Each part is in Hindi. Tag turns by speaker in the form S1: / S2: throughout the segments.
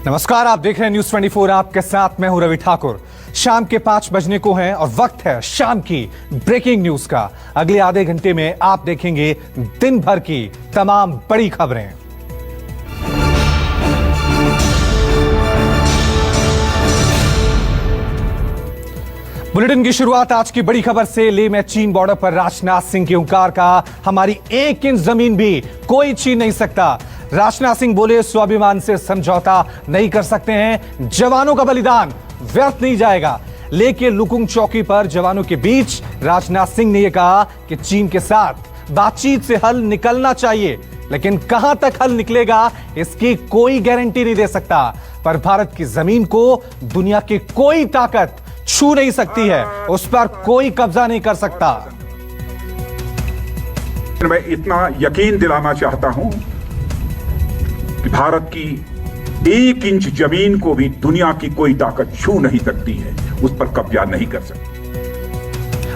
S1: नमस्कार, आप देख रहे हैं न्यूज 24। आपके साथ मैं हूं रवि ठाकुर। शाम के 5 बजने को हैं और वक्त है शाम की ब्रेकिंग न्यूज का। अगले आधे घंटे में आप देखेंगे दिन भर की तमाम बड़ी खबरें। बुलेटिन की शुरुआत आज की बड़ी खबर से। लेह में चीन बॉर्डर पर राजनाथ सिंह के हुंकार का हमारी 1 इंच जमीन भी कोई छीन नहीं सकता। राजनाथ सिंह बोले, स्वाभिमान से समझौता नहीं कर सकते हैं, जवानों का बलिदान व्यर्थ नहीं जाएगा। लेह के लुकुंग चौकी पर जवानों के बीच राजनाथ सिंह ने यह कहा कि चीन के साथ बातचीत से हल निकलना चाहिए, लेकिन कहां तक हल निकलेगा इसकी कोई गारंटी नहीं दे सकता। पर भारत की जमीन को दुनिया की कोई ताकत छू नहीं सकती है, उस पर कोई कब्जा नहीं कर सकता।
S2: मैं इतना यकीन दिलाना चाहता हूं कि भारत की 1 इंच जमीन को भी दुनिया की कोई ताकत छू नहीं सकती है, उस पर कब्जा नहीं कर सकती।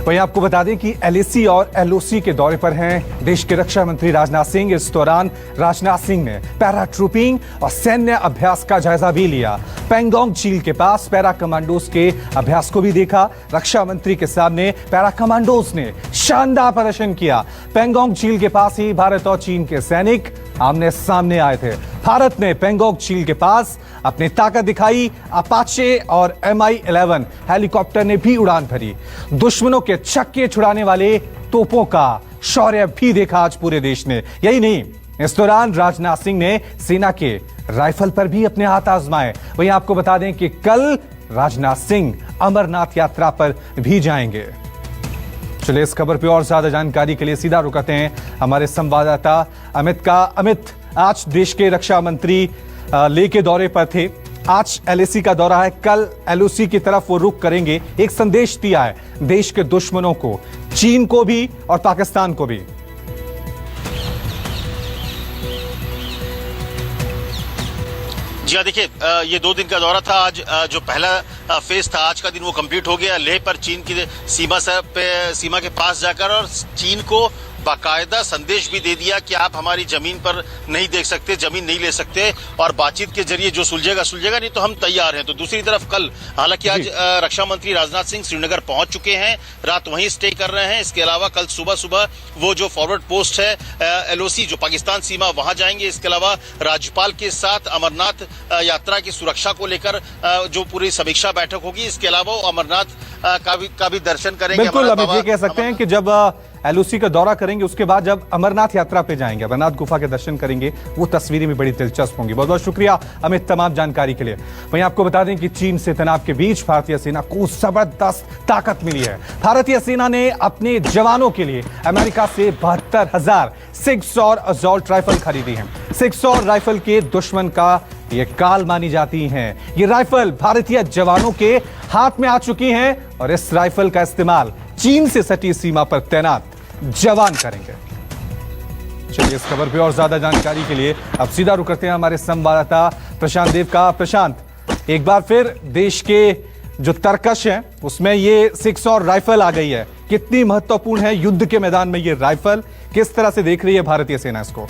S1: वहीं आपको बता दें कि एलएसी और एलओसी के दौरे पर हैं देश के रक्षा मंत्री राजनाथ सिंह। इस दौरान राजनाथ सिंह ने पैरा ट्रूपिंग और सैन्य अभ्यास का जायजा भी लिया। पेंगोंग झील के पास पैरा कमांडोज के अभ्यास को भी देखा। रक्षा मंत्री के सामने पैरा कमांडोज ने शानदार प्रदर्शन किया। पेंगोंग झील के पास ही भारत और चीन के सैनिक आमने सामने आए थे। भारत ने पेंगोंग झील के पास अपनी ताकत दिखाई। अपाचे और MI-11 हेलीकॉप्टर ने भी उड़ान भरी। दुश्मनों के छक्के छुड़ाने वाले तोपों का शौर्य भी देखा आज पूरे देश ने। यही नहीं, इस दौरान राजनाथ सिंह ने सेना के राइफल पर भी अपने हाथ आजमाए। वहीं आपको बता दें कि कल राजनाथ सिंह अमरनाथ यात्रा पर भी जाएंगे। चलिए इस खबर पे और ज्यादा जानकारी के लिए सीधा रुकते हैं हमारे संवाददाता अमित का। अमित, आज देश के रक्षा मंत्री लेह के दौरे पर थे। आज एलएसी का दौरा है, कल एलओसी की तरफ वो रुख करेंगे। एक संदेश दिया है देश के दुश्मनों को, चीन को भी और पाकिस्तान को भी।
S3: जी हाँ, देखिए, ये 2 दिन का दौरा था। आज जो पहला फेज था, आज का दिन वो कंप्लीट हो गया। लेह पर चीन की सीमा के पास जाकर और चीन को बाकायदा संदेश भी दे दिया कि आप हमारी जमीन पर नहीं देख सकते, जमीन नहीं ले सकते, और बातचीत के जरिए जो सुलझेगा सुलझेगा, नहीं तो हम तैयार हैं। तो दूसरी तरफ कल हालांकि आज रक्षा मंत्री राजनाथ सिंह श्रीनगर पहुंच चुके हैं, रात वहीं स्टे कर रहे हैं। इसके अलावा कल सुबह वो जो फॉरवर्ड पोस्ट है एलओसी जो पाकिस्तान सीमा, वहां जाएंगे। इसके अलावा राज्यपाल के साथ अमरनाथ यात्रा की सुरक्षा को लेकर जो पूरी समीक्षा बैठक होगी। इसके अलावा अमरनाथ का भी दर्शन करेंगे।
S1: बिल्कुल, अब ये कह सकते हैं कि जब एलओसी का दौरा करेंगे उसके बाद जब अमरनाथ यात्रा पे जाएंगे, अमरनाथ गुफा के दर्शन करेंगे, वो तस्वीरें भी बड़ी दिलचस्प होंगी। बहुत बहुत शुक्रिया अमित तमाम जानकारी के लिए। वहीं आपको बता दें कि चीन से तनाव के बीच भारतीय सेना को जबरदस्त ताकत मिली है। भारतीय सेना ने अपने जवानों के लिए अमेरिका से 72,000 सिक्सॉर असॉल्ट राइफल खरीदी है। सिक्सॉर राइफल के दुश्मन का ये काल मानी जाती हैं। ये राइफल भारतीय जवानों के हाथ में आ चुकी हैं और इस राइफल का इस्तेमाल चीन से सटी सीमा पर तैनात जवान करेंगे। चलिए इस खबर पे और ज्यादा जानकारी के लिए अब सीधा रुक करते हैं हमारे संवाददाता प्रशांत देव का। प्रशांत, एक बार फिर देश के जो तरकश है उसमें ये सिक्सॉर राइफल आ गई है। कितनी महत्वपूर्ण है युद्ध के मैदान में ये राइफल? किस तरह से देख रही है भारतीय सेना इसको?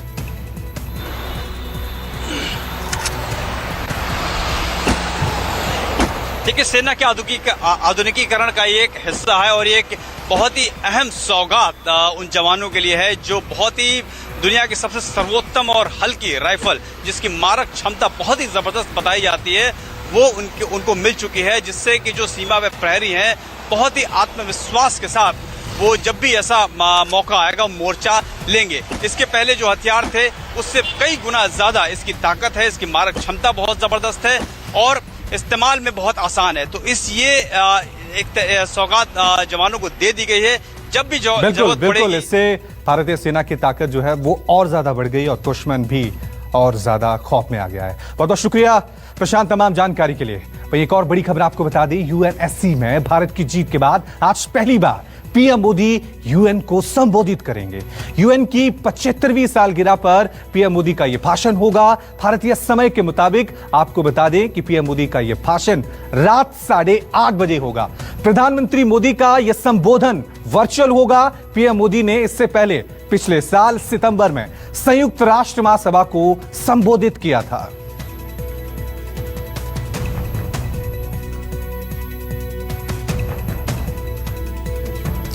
S4: देखिए, सेना के आधुनिकीकरण का एक हिस्सा है और ये एक बहुत ही अहम सौगात उन जवानों के लिए है जो बहुत ही दुनिया की सबसे सर्वोत्तम और हल्की राइफल, जिसकी मारक क्षमता बहुत ही जबरदस्त बताई जाती है, वो उनको मिल चुकी है, जिससे कि जो सीमा पे प्रहरी हैं बहुत ही आत्मविश्वास के साथ वो जब भी ऐसा मौका आएगा मोर्चा लेंगे। इसके पहले जो हथियार थे उससे कई गुना ज्यादा इसकी ताकत है, इसकी मारक क्षमता बहुत जबरदस्त है और इस्तेमाल में बहुत आसान है। तो एक सौगात जवानों को दे दी गई है। जब भी जरूरत पड़ेगी, इससे
S1: भारतीय सेना की ताकत जो है वो और ज्यादा बढ़ गई और दुश्मन भी और ज्यादा खौफ में आ गया है। बहुत बहुत शुक्रिया प्रशांत तमाम जानकारी के लिए। एक और बड़ी खबर आपको बता दी, UNSC में भारत की जीत के बाद आज पहली बार पीएम मोदी यूएन को संबोधित करेंगे। यूएन की 75वीं सालगिरह पर पीएम मोदी का यह भाषण होगा। भारतीय समय के मुताबिक आपको बता दें कि पीएम मोदी का यह भाषण रात 8:30 बजे होगा। प्रधानमंत्री मोदी का यह संबोधन वर्चुअल होगा। पीएम मोदी ने इससे पहले पिछले साल सितंबर में संयुक्त राष्ट्र महासभा को संबोधित किया था।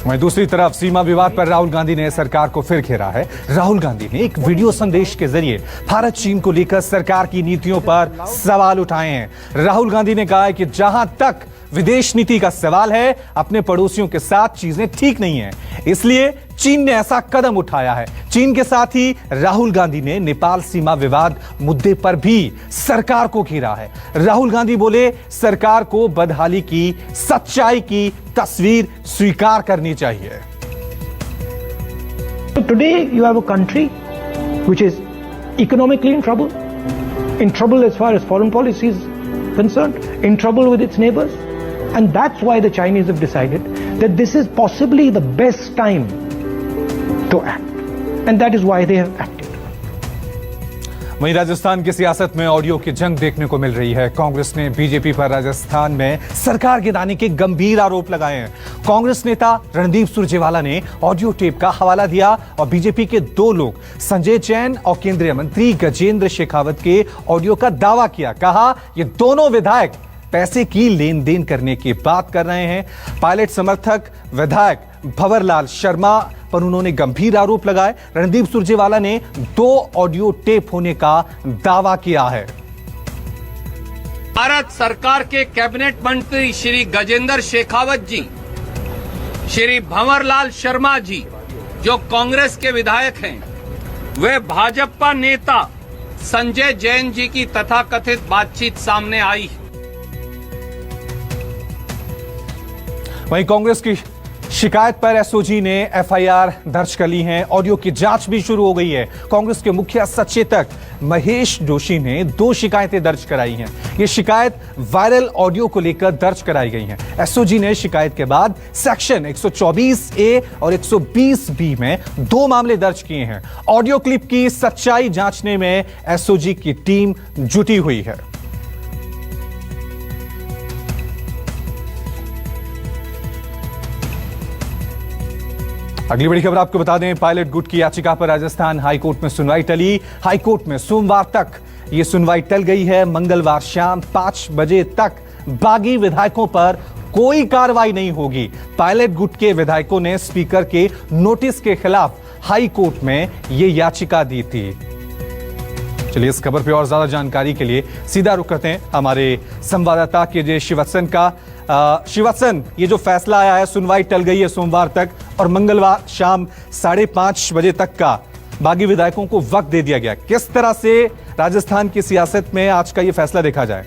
S1: वहीं दूसरी तरफ सीमा विवाद पर राहुल गांधी ने सरकार को फिर घेरा है। राहुल गांधी ने एक वीडियो संदेश के जरिए भारत चीन को लेकर सरकार की नीतियों पर सवाल उठाए हैं। राहुल गांधी ने कहा है कि जहां तक विदेश नीति का सवाल है, अपने पड़ोसियों के साथ चीजें ठीक नहीं है, इसलिए चीन ने ऐसा कदम उठाया है। चीन के साथ ही राहुल गांधी ने नेपाल सीमा विवाद मुद्दे पर भी सरकार को घेरा है। राहुल गांधी बोले, सरकार को बदहाली की सच्चाई की तस्वीर स्वीकार करनी चाहिए।
S5: Today you have a country which is economically in trouble as far as foreign policy is concerned, in trouble with its neighbors, and that's why the Chinese have decided that this is possibly the best time to act, and that is why they have acted.
S1: वहीं राजस्थान की सियासत में ऑडियो की जंग देखने को मिल रही है। कांग्रेस ने बीजेपी पर राजस्थान में सरकार गिराने के गंभीर आरोप लगाए हैं। कांग्रेस नेता रणदीप सुरजेवाला ने ऑडियो टेप का हवाला दिया और बीजेपी के दो लोग संजय जैन और केंद्रीय मंत्री गजेंद्र शेखावत के ऑडियो का दावा किया। कहा, ये दोनों विधायक पैसे की लेन देन करने की बात कर रहे हैं। पायलट समर्थक विधायक भंवरलाल शर्मा पर उन्होंने गंभीर आरोप लगाए। रणदीप सुरजेवाला ने 2 ऑडियो टेप होने का दावा किया है।
S6: भारत सरकार के कैबिनेट मंत्री श्री गजेंद्र शेखावत जी, श्री भंवरलाल शर्मा जी, जो कांग्रेस के विधायक हैं, वे भाजपा नेता संजय जैन जी की तथाकथित बातचीत सामने आई।
S1: वहीं कांग्रेस की शिकायत पर एसओजी ने एफआईआर दर्ज कर ली है। ऑडियो की जांच भी शुरू हो गई है। कांग्रेस के मुख्य सचेतक महेश जोशी ने 2 शिकायतें दर्ज कराई हैं। ये शिकायत वायरल ऑडियो को लेकर दर्ज कराई गई हैं। एसओजी ने शिकायत के बाद सेक्शन 124A और 120B में 2 मामले दर्ज किए हैं। ऑडियो क्लिप की सच्चाई जांचने में एसओजी की टीम जुटी हुई है। अगली बड़ी खबर आपको बता दें, पायलट गुट की याचिका पर राजस्थान हाईकोर्ट में सुनवाई टली। हाईकोर्ट में सोमवार तक यह सुनवाई टल गई है। मंगलवार शाम 5 बजे तक बागी विधायकों पर कोई कार्रवाई नहीं होगी। पायलट गुट के विधायकों ने स्पीकर के नोटिस के खिलाफ हाईकोर्ट में यह याचिका दी थी। चलिए इस खबर पर और ज्यादा जानकारी के लिए सीधा रुख करते हैं हमारे संवाददाता के शिवत्सन का। शिवत्सन, ये जो फैसला आया है, सुनवाई टल गई है सोमवार तक और मंगलवार शाम 5:30 बजे तक का बागी विधायकों को वक्त दे दिया गया। किस तरह से राजस्थान की सियासत में आज का ये फैसला देखा जाए?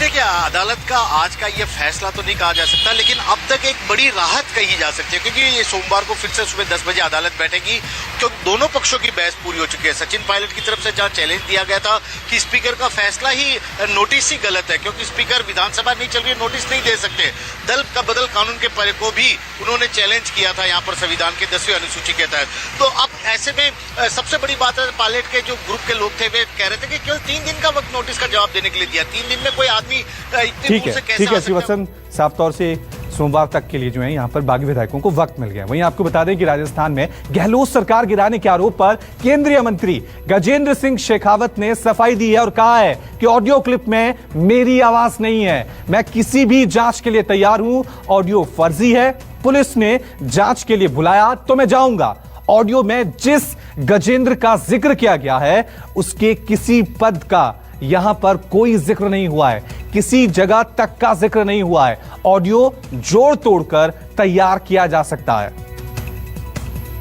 S3: देखिए, अदालत का आज का ये फैसला तो नहीं कहा जा सकता, लेकिन अब तक एक बड़ी राहत कही जा सकती है, क्योंकि ये सोमवार को फिर से सुबह 10 बजे अदालत बैठेगी, क्योंकि दोनों पक्षों की बहस पूरी हो चुकी है। सचिन पायलट की तरफ से जहां चैलेंज दिया गया था कि स्पीकर का फैसला ही नोटिस ही गलत है, क्योंकि स्पीकर विधानसभा नहीं चल रही है, नोटिस नहीं दे सकते। दल का बदल कानून के पर को भी उन्होंने चैलेंज किया था यहाँ पर संविधान के 10वीं अनुसूची के तहत। तो अब ऐसे में सबसे बड़ी बात है, पायलट के जो ग्रुप के लोग थे वे कह रहे थे कि केवल 3 दिन का वक्त नोटिस का जवाब देने के लिए दिया। 3 दिन में कोई आदमी
S1: ठीक है शिवत्सन, साफ तौर से सोमवार तक के लिए जो है यहां पर बागी विधायकों को वक्त मिल गया। वहीं आपको बता दें कि राजस्थान में गहलोत सरकार गिराने के आरोप पर केंद्रीय मंत्री गजेंद्र सिंह शेखावत ने सफाई दी है और कहा है कि ऑडियो क्लिप में मेरी आवाज नहीं है, मैं किसी भी जांच के लिए तैयार हूं। ऑडियो फर्जी है, पुलिस ने जांच के लिए बुलाया तो मैं जाऊंगा। ऑडियो में जिस गजेंद्र का जिक्र किया गया है उसके किसी पद का यहां पर कोई जिक्र नहीं हुआ है, किसी जगह तक का जिक्र नहीं हुआ है। ऑडियो जोड़ तोड़कर तैयार किया जा सकता है।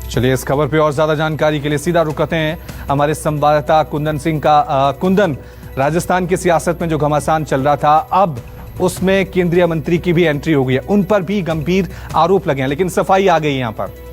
S1: चलिए इस खबर पे और ज्यादा जानकारी के लिए सीधा रुक करते हैं हमारे संवाददाता कुंदन सिंह का। कुंदन, राजस्थान की सियासत में जो घमासान चल रहा था, अब उसमें केंद्रीय मंत्री की भी एंट्री हो गई है, उन पर भी गंभीर आरोप लगे हैं, लेकिन सफाई आ गई यहां पर।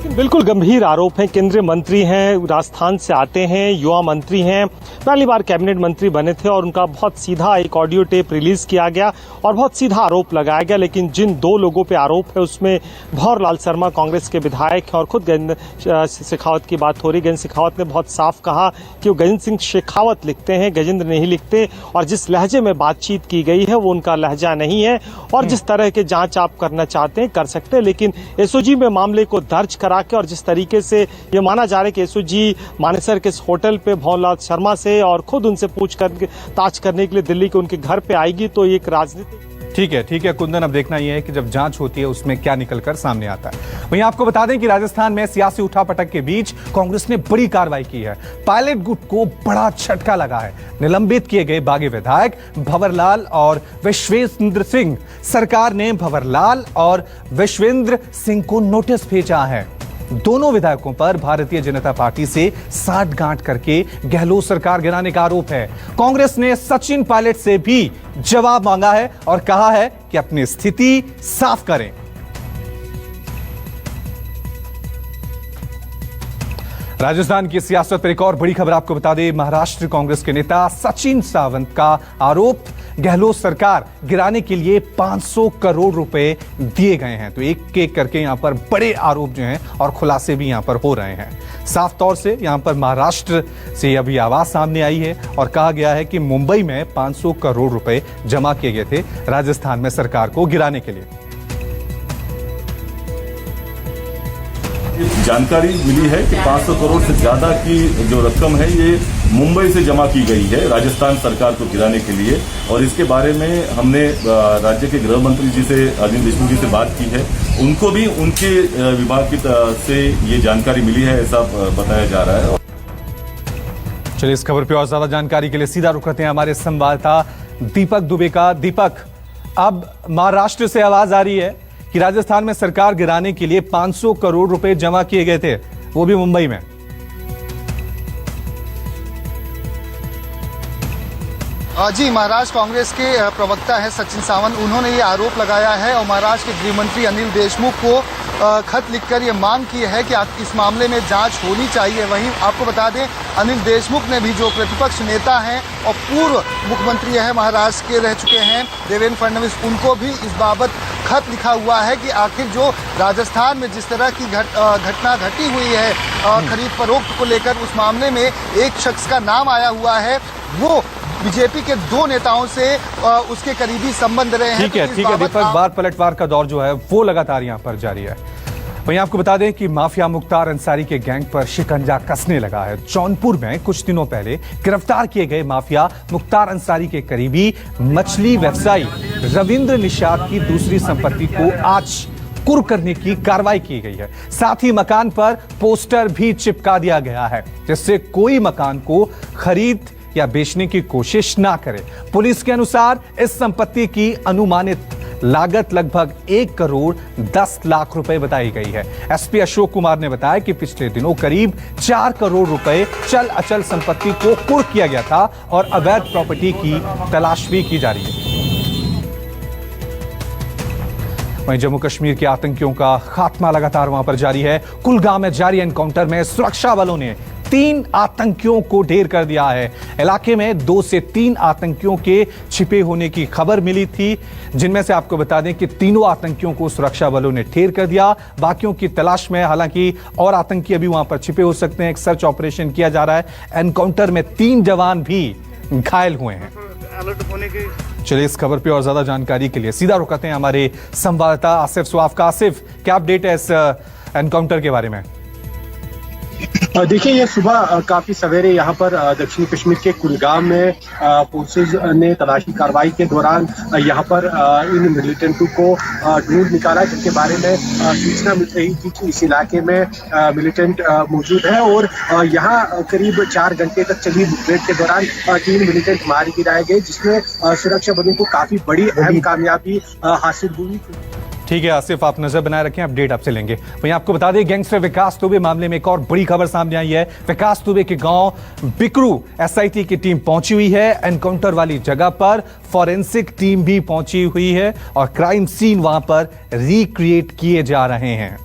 S7: बिल्कुल गंभीर आरोप हैं। केंद्रीय मंत्री हैं, राजस्थान से आते हैं, युवा मंत्री हैं, पहली बार कैबिनेट मंत्री बने थे और उनका बहुत सीधा एक ऑडियो टेप रिलीज किया गया और बहुत सीधा आरोप लगाया गया। लेकिन जिन 2 लोगों पे आरोप है उसमें भंवरलाल शर्मा कांग्रेस के विधायक हैं और खुद गजेंद्र शेखावत की बात हो रही। गजेंद्र शेखावत ने बहुत साफ कहा कि वो गजेंद्र सिंह शेखावत लिखते हैं, गजेंद्र नहीं लिखते, और जिस लहजे में बातचीत की गई है वो उनका लहजा नहीं है। और जिस तरह के जांच आप करना चाहते हैं कर सकते हैं, लेकिन एसओजी में मामले को दर्ज करा करा के और जिस तरीके से ये माना जा रहा है कि एसओजी मानेसर के इस होटल पे भंवरलाल शर्मा से और खुद उनसे पूछताछ करने के लिए दिल्ली के उनके घर पे आएगी, तो एक राजनीतिक
S1: ठीक है कुंदन, अब देखना यह है कि जब जांच होती है उसमें क्या निकलकर सामने आता है। वहीं आपको बता दें कि राजस्थान में सियासी उठापटक के बीच कांग्रेस ने बड़ी कार्रवाई की है। पायलट गुट को बड़ा झटका लगा है। निलंबित किए गए बागी विधायक भंवरलाल और विश्वेंद्र सिंह, सरकार ने भंवरलाल और विश्वेंद्र सिंह को नोटिस भेजा है। दोनों विधायकों पर भारतीय जनता पार्टी से साठगांठ करके गहलोत सरकार गिराने का आरोप है। कांग्रेस ने सचिन पायलट से भी जवाब मांगा है और कहा है कि अपनी स्थिति साफ करें। राजस्थान की सियासत पर एक और बड़ी खबर आपको बता दें। महाराष्ट्र कांग्रेस के नेता सचिन सावंत का आरोप, गहलोत सरकार गिराने के लिए 500 करोड़ रुपए दिए गए हैं। तो एक एक करके यहां पर बड़े आरोप जो हैं और खुलासे भी यहां पर हो रहे हैं। साफ तौर से यहां पर महाराष्ट्र से अभी आवाज सामने आई है और कहा गया है कि मुंबई में 500 करोड़ रुपए जमा किए गए थे राजस्थान में सरकार को गिराने के लिए।
S8: जानकारी मिली है कि 500 करोड़ से ज्यादा की जो रकम है ये मुंबई से जमा की गई है राजस्थान सरकार को गिराने के लिए, और इसके बारे में हमने राज्य के गृह मंत्री जी से, अनिल देशमुख जी से बात की है। उनको भी उनके विभाग की से ये जानकारी मिली है, ऐसा बताया जा रहा है।
S1: चलिए इस खबर पर और ज्यादा जानकारी के लिए सीधा रुख करते हैं हमारे संवाददाता दीपक दुबे का। दीपक, अब महाराष्ट्र से आवाज आ रही है कि राजस्थान में सरकार गिराने के लिए 500 करोड़ रुपए जमा किए गए थे, वो भी मुंबई में।
S9: जी, महाराष्ट्र कांग्रेस के प्रवक्ता है सचिन सावंत, उन्होंने ये आरोप लगाया है और महाराष्ट्र के गृह मंत्री अनिल देशमुख को खत लिखकर ये मांग की है कि इस मामले में जांच होनी चाहिए। वहीं आपको बता दें, अनिल देशमुख ने भी, जो प्रतिपक्ष नेता हैं और पूर्व मुख्यमंत्री है महाराष्ट्र के रह चुके हैं देवेंद्र फडणवीस, उनको भी इस बाबत खत लिखा हुआ है कि आखिर जो राजस्थान में जिस तरह की घटना घटी हुई है खरीद फरोख्त को लेकर, उस मामले में एक शख्स का नाम आया हुआ है, वो बीजेपी के 2 नेताओं से उसके करीबी संबंध रहे हैं।
S1: ठीक है दीपक, बार पलटवार का दौर जो है वो लगातार यहां पर जारी है। वहीं आपको बता दें कि माफिया मुख्तार अंसारी के गैंग पर शिकंजा कसने लगा है। जौनपुर में कुछ दिनों पहले गिरफ्तार किए गए माफिया मुख्तार अंसारी के करीबी मछली व्यवसायी रविंद्र निषाद की दूसरी संपत्ति को आज कुर्क करने की कार्रवाई की गई है। साथ ही मकान पर पोस्टर भी चिपका दिया गया है, जिससे कोई मकान को खरीद या बेचने की कोशिश ना करे। पुलिस के अनुसार इस संपत्ति की अनुमानित लागत लगभग 1 करोड़ 10 लाख रुपए बताई गई है। एसपी अशोक कुमार ने बताया कि पिछले दिनों करीब 4 करोड़ रुपए चल अचल संपत्ति को कुर्क किया गया था और अवैध प्रॉपर्टी की तलाश भी की जा रही है। वहीं जम्मू कश्मीर के आतंकियों का खात्मा लगातार वहां पर जारी है। कुलगाम में जारी एनकाउंटर में सुरक्षा बलों ने 3 आतंकियों को ढेर कर दिया है। इलाके में 2 से 3 आतंकियों के छिपे होने की खबर मिली थी, जिनमें से आपको बता दें कि तीनों आतंकियों को सुरक्षा बलों ने ढेर कर दिया। बाकियों की तलाश में, हालांकि और आतंकी अभी वहां पर छिपे हो सकते हैं। एक सर्च ऑपरेशन किया जा रहा है। एनकाउंटर में 3 जवान भी घायल हुए हैं। चलिए इस खबर पे और ज्यादा जानकारी के लिए सीधा रुक करते हैं हमारे संवाददाता आसिफ स्वाफ का। आसिफ, क्या अपडेट है इस एनकाउंटर के बारे में?
S10: देखिए, ये सुबह काफी सवेरे यहाँ पर दक्षिणी कश्मीर के कुलगाम में पुलिस ने तलाशी कार्रवाई के दौरान यहाँ पर इन मिलिटेंटों को ढूंढ निकाला, जिनके बारे में सूचना मिल रही थी कि इस इलाके में मिलिटेंट मौजूद है। और यहाँ करीब 4 घंटे तक चली मुठभेड़ के दौरान 3 मिलिटेंट मार गिराए गए, जिसमें सुरक्षा बलों को काफी बड़ी अहम कामयाबी हासिल हुई।
S1: ठीक है आसिफ, आप नजर बनाए रखें, अपडेट आपसे लेंगे। वहीं आपको बता दें, गैंगस्टर विकास दुबे मामले में एक और बड़ी खबर सामने आई है। विकास दुबे के गांव बिकरू एसआईटी की टीम पहुंची हुई है। एनकाउंटर वाली जगह पर फॉरेंसिक टीम भी पहुंची हुई है और क्राइम सीन वहां पर रिक्रिएट किए जा रहे हैं।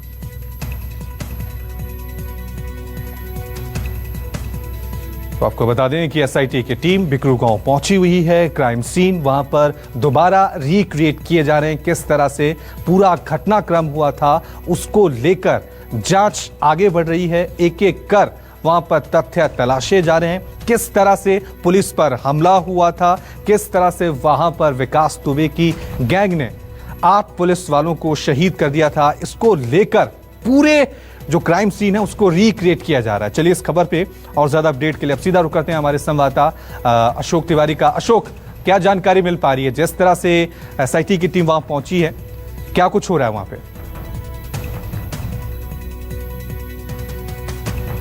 S1: तो आपको बता दें कि एसआईटी की टीम बिकरू गांव पहुंची हुई है। क्राइम सीन वहां पर दोबारा रिक्रिएट किए जा रहे हैं। किस तरह से पूरा घटनाक्रम हुआ था उसको लेकर जांच आगे बढ़ रही है। एक एक कर वहां पर तथ्य तलाशे जा रहे हैं। किस तरह से पुलिस पर हमला हुआ था, किस तरह से वहां पर विकास दुबे की गैंग ने 8 पुलिस वालों को शहीद कर दिया था, इसको लेकर पूरे जो क्राइम सीन है उसको रिक्रिएट किया जा रहा है। चलिए इस खबर पे और ज्यादा अपडेट के लिए अब सीधा रुक करते हैं हमारे संवाददाता अशोक तिवारी का। अशोक, क्या जानकारी मिल पा रही है जिस तरह से एसआईटी की टीम वहां पहुंची है, क्या कुछ हो रहा है वहां पे?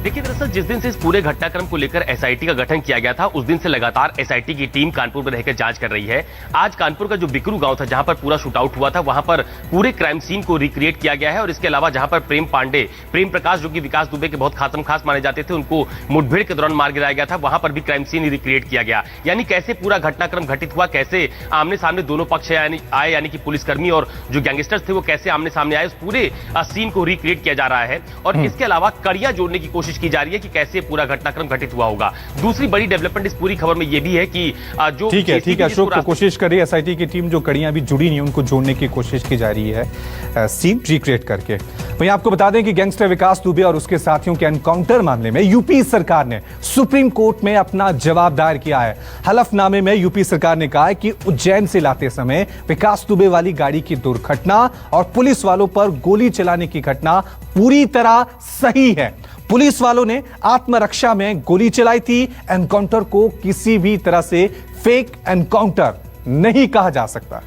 S11: देखिए, दरअसल जिस दिन से इस पूरे घटनाक्रम को लेकर एसआईटी का गठन किया गया था, उस दिन से लगातार एसआईटी की टीम कानपुर में रहकर जांच कर रही है। आज कानपुर का जो बिकरू गांव था, जहां पर पूरा शूटआउट हुआ था, वहां पर पूरे क्राइम सीन को रिक्रिएट किया गया है। और इसके अलावा जहां पर प्रेम प्रकाश, जो कि विकास दुबे के बहुत खास माने जाते थे, उनको मुठभेड़ के दौरान मार गिराया गया था, वहां पर भी क्राइम सीन रिक्रिएट किया गया। यानी कैसे पूरा घटनाक्रम घटित हुआ, कैसे आमने सामने दोनों पक्ष आए, यानी कि पुलिसकर्मी और जो गैंगस्टर्स थे वो कैसे आमने सामने आए, उस पूरे सीन को रिक्रिएट किया जा रहा है। और इसके अलावा कड़ियां जोड़ने की कोशिश की जा रही है कि कैसे पूरा घटनाक्रम घटित हुआ होगा। दूसरी बड़ी डेवलपमेंट इस पूरी खबर में यह भी है कि जो
S1: ठीक है अशोक, तो कोशिश कर रही है एसआईटी की टीम, जो कड़ियां भी जुड़ी नहीं उनको जोड़ने की कोशिश की जा रही है सीन रिक्रिएट करके। वहीं आपको बता दें कि गैंगस्टर विकास दुबे और उसके साथियों के एनकाउंटर मामले में यूपी सरकार ने सुप्रीम कोर्ट में अपना जवाब दायर किया है। हलफनामे में यूपी सरकार ने कहा है कि उज्जैन से लाते समय विकास दुबे वाली गाड़ी की दुर्घटना और पुलिस वालों पर गोली चलाने की घटना पूरी तरह सही है। पुलिस वालों ने आत्मरक्षा में गोली चलाई थी। एनकाउंटर को किसी भी तरह से फेक एनकाउंटर नहीं कहा जा सकता।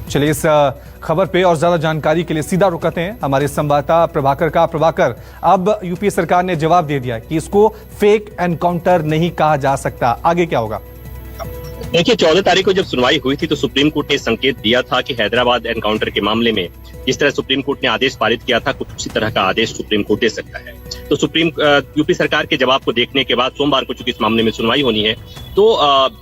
S1: चलिए इस खबर पे और ज्यादा जानकारी के लिए सीधा रुकते हैं हमारे संवाददाता प्रभाकर का। प्रभाकर, अब यूपी सरकार ने जवाब दे दिया कि इसको फेक एनकाउंटर नहीं कहा जा सकता, आगे क्या होगा?
S11: देखिए, 14 तारीख को जब सुनवाई हुई थी तो सुप्रीम कोर्ट ने संकेत दिया था कि हैदराबाद एनकाउंटर के मामले में जिस तरह सुप्रीम कोर्ट ने आदेश पारित किया था, कुछ उसी तरह का आदेश सुप्रीम कोर्ट दे सकता है। तो यूपी सरकार के जवाब को देखने के बाद सोमवार को चूंकि इस मामले में सुनवाई होनी है, तो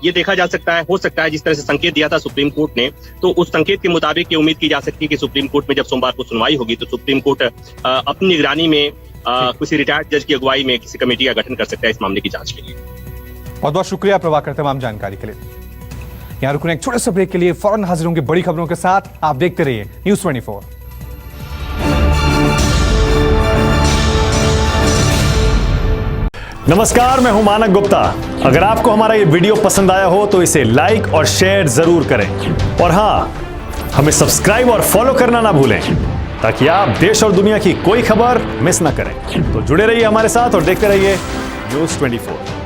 S11: ये देखा जा सकता है, हो सकता है जिस तरह से संकेत दिया था सुप्रीम कोर्ट ने, तो उस संकेत के मुताबिक ये उम्मीद की जा सकती है कि सुप्रीम कोर्ट में जब सोमवार को सुनवाई होगी तो सुप्रीम कोर्ट अपनी निगरानी में किसी रिटायर्ड जज की अगुवाई में किसी कमेटी का गठन कर सकता है इस मामले की जांच के लिए।
S1: बहुत बहुत शुक्रिया प्रभाकर तमाम जानकारी के लिए। यहां रुकने एक छोटे से ब्रेक के लिए फौरन हाजिर होंगे बड़ी खबरों के साथ। आप देखते रहिए न्यूज़ 24।
S12: नमस्कार, मैं हूं मानक गुप्ता। अगर आपको हमारा ये वीडियो पसंद आया हो तो इसे लाइक और शेयर जरूर करें, और हां, हमें सब्सक्राइब और फॉलो करना ना भूलें ताकि आप देश और दुनिया की कोई खबर मिस ना करें। तो जुड़े रहिए हमारे साथ और देखते रहिए न्यूज़ 24।